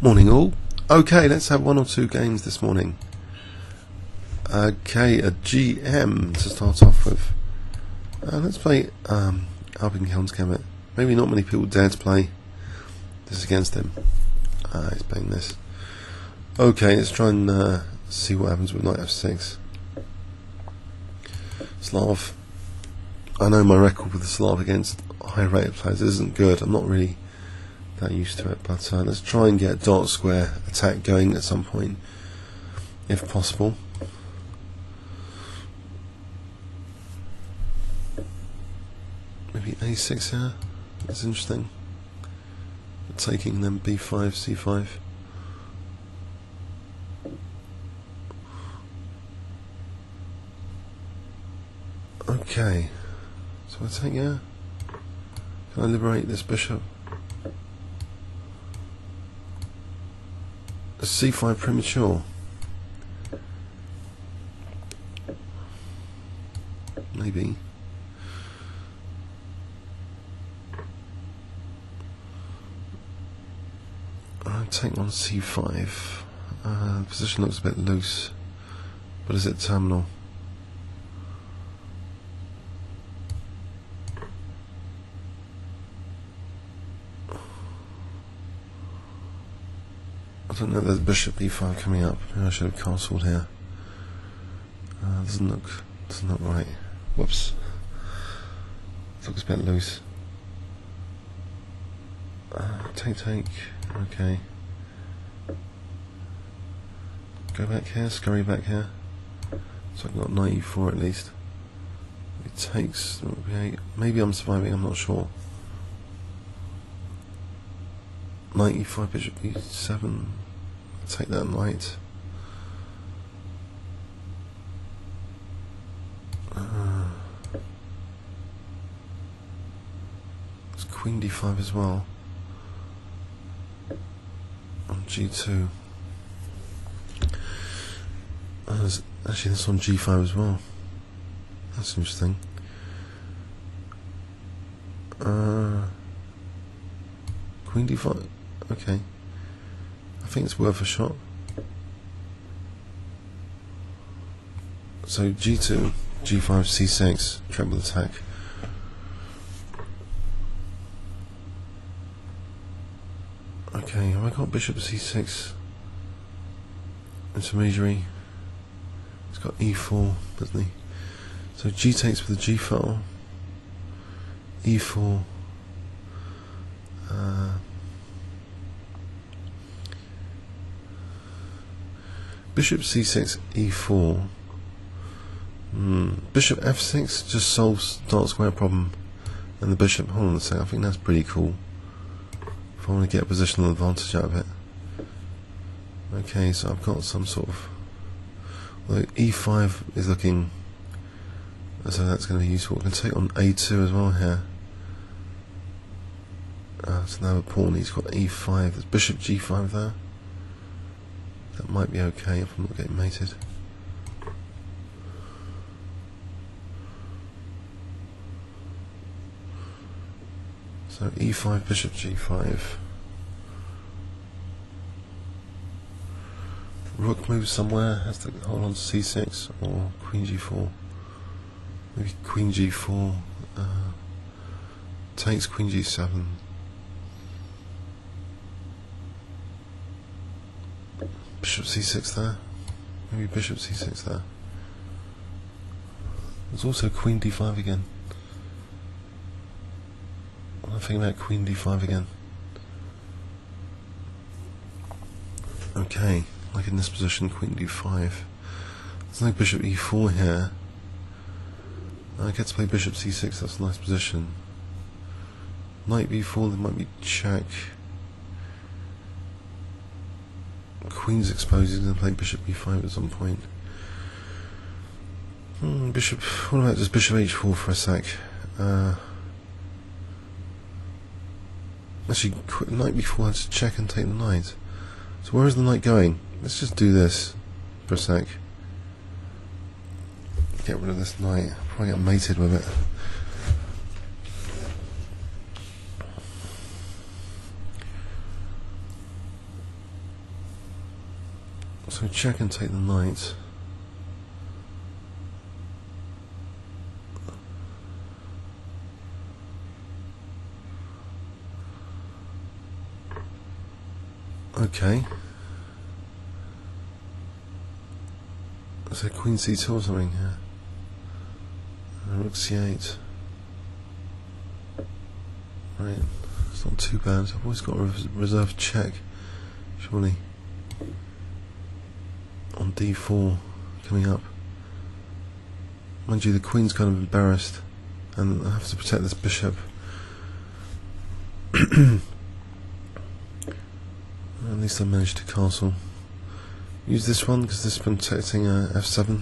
Morning all. Okay, let's have one or two games this morning. Okay, a GM to start off with. Let's play Albion Gambit. Maybe not many people dare to play this against him. He's playing this. Okay, let's try and see what happens with Nf6. Slav. I know my record with the Slav against high rated players isn't good. I'm not really that used to it, but let's try and get a dark square attack going at some point, if possible. Maybe A6 here. That's interesting. Taking them B5, C5. Okay. So I take, yeah. Can I liberate this bishop? A C5 premature. Maybe. I'll take on C5. The position looks a bit loose, but is it terminal? I don't know, there's bishop b5 coming up. Maybe I should have castled here. Doesn't look right. Whoops. It looks a bit loose. Take. Okay. Go back here, scurry back here. So I've got knight e4 at least. It takes. Maybe I'm surviving, I'm not sure. Knight e5, bishop b7. Take that knight. It's queen d5 as well. On g2. Actually, this on g5 as well. That's interesting. Queen d5. Okay. I think it's worth a shot. So g2, g5, c6, treble attack. Okay, have I got bishop c6? Intermediary. He's got e4, doesn't he? So g takes with the g file. e4. Bishop c6, e4. Bishop f6 just solves dark square problem, and the bishop. Hold on a second. I think that's pretty cool. If I want to get a positional advantage out of it. Okay, so I've got some sort of. Well, e5 is looking as though that's going to be useful. I can take on a2 as well here. So now a pawn. He's got e5. There's bishop g5 there. That might be okay if I'm not getting mated. So e5, bishop g5. Rook moves somewhere, has to hold on to c6 or queen g4. Maybe queen g4. Takes queen g7. Bishop c6 there. Maybe bishop c6 there. There's also queen d5 again. I'm thinking about queen d5 again. Okay, like in this position, queen d5. There's no bishop e4 here. I get to play bishop c6, that's a nice position. Knight b4, there might be check. Queen's exposed, he's going to play bishop b5 at some point. Bishop, what about just bishop h4 for a sec? Actually, knight b4 has to check and take the knight. So where is the knight going? Let's just do this for a sec. Get rid of this knight. I'll probably get mated with it. So check and take the knight. Okay. Is there Queen C2 or something here? Rook C8. Right, it's not too bad. I've always got a reserve check, surely. On D4 coming up. Mind you, the queen's kind of embarrassed, and I have to protect this bishop. At least I managed to castle. Use this one because this is protecting F7.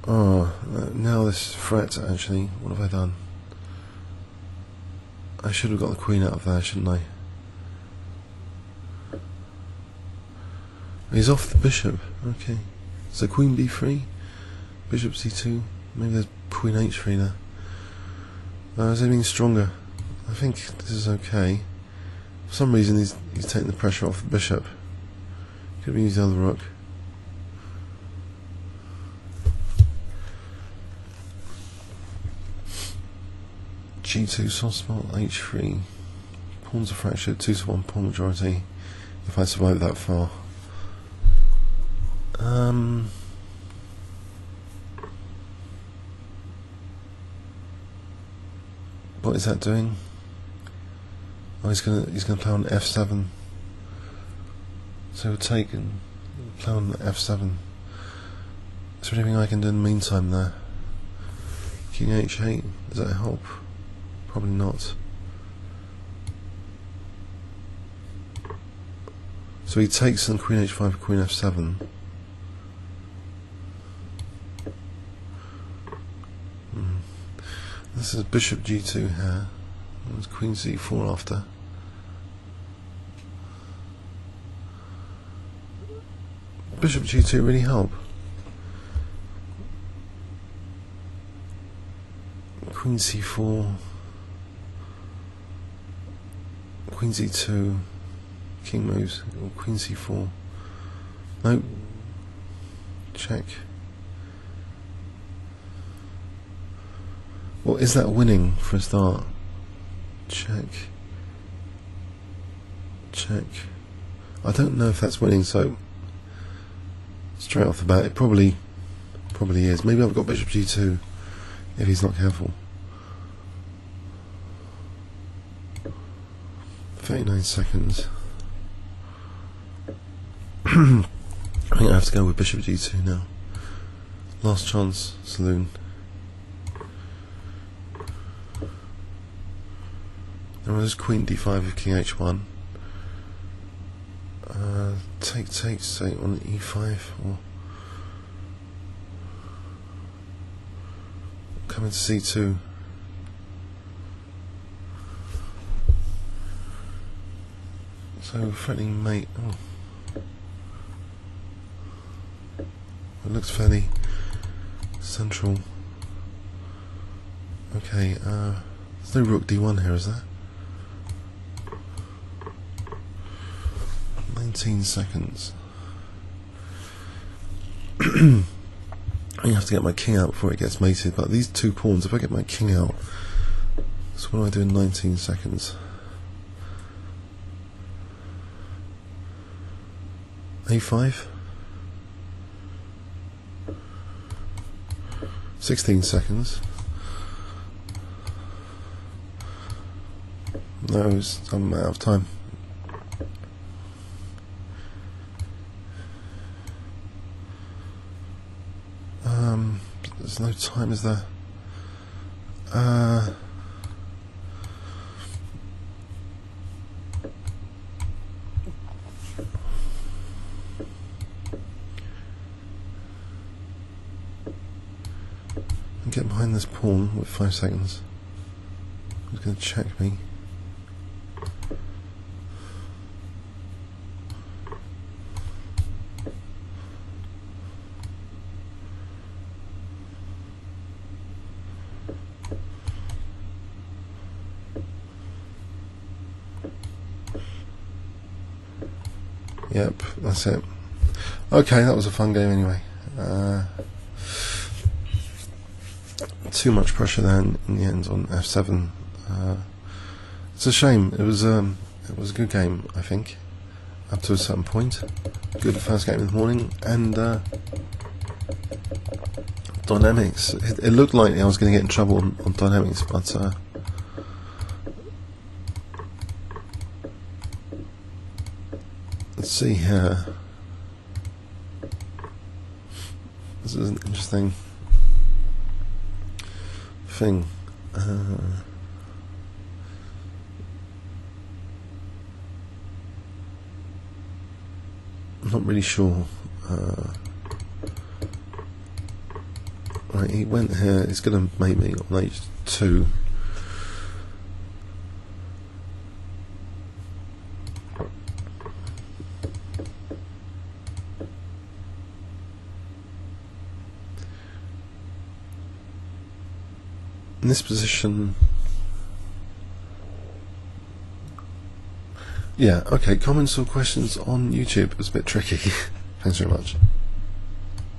Oh, now this threat actually. What have I done? I should have got the queen out of there, shouldn't I? He's off the bishop. Okay. So queen b3, bishop c2. Maybe there's queen h3 there. I was aiming stronger. I think this is okay. For some reason he's taking the pressure off the bishop. Could have used the other rook. G2 soft spot, h3. Pawns are fractured, 2-1 pawn majority. If I survive that far. What is that doing? Oh, he's gonna play on f7. So we'll take and play on f7. Is there anything I can do in the meantime there? King h8, does that help? Probably not. So he takes on queen h5, queen f7. This is bishop g2 here. There's queen c4 after. Bishop g2 really help. Queen c4. Queen c2. King moves. Or queen c4. Nope. Check. Well, is that winning for a start? Check. Check. I don't know if that's winning, so straight off the bat, it probably is. Maybe I've got bishop g2 if he's not careful. 39 seconds. I think I have to go with bishop g2 now. Last chance, saloon. There was queen d5 with king h1. Take, say on e5 or come into c2. So threatening mate. Oh. It looks fairly central. Okay, there's no rook d1 here, is there? 19 seconds. I have to get my king out before it gets mated, but these two pawns, if I get my king out, so what do I do in 19 seconds? a5? 16 seconds. No, I'm out of time. There's no time, is there? Get behind this pawn with 5 seconds. He's going to check me. Yep, that's it. Okay, that was a fun game anyway. Too much pressure there in the end on F7. It's a shame. It was a good game, I think, up to a certain point. Good first game in the morning, and dynamics. It looked like I was going to get in trouble on dynamics, but let's see here. This is an interesting thing. I'm not really sure. Right, he went here. He's going to make me on H2. In this position, yeah, okay, comments or questions on YouTube is a bit tricky. Thanks very much.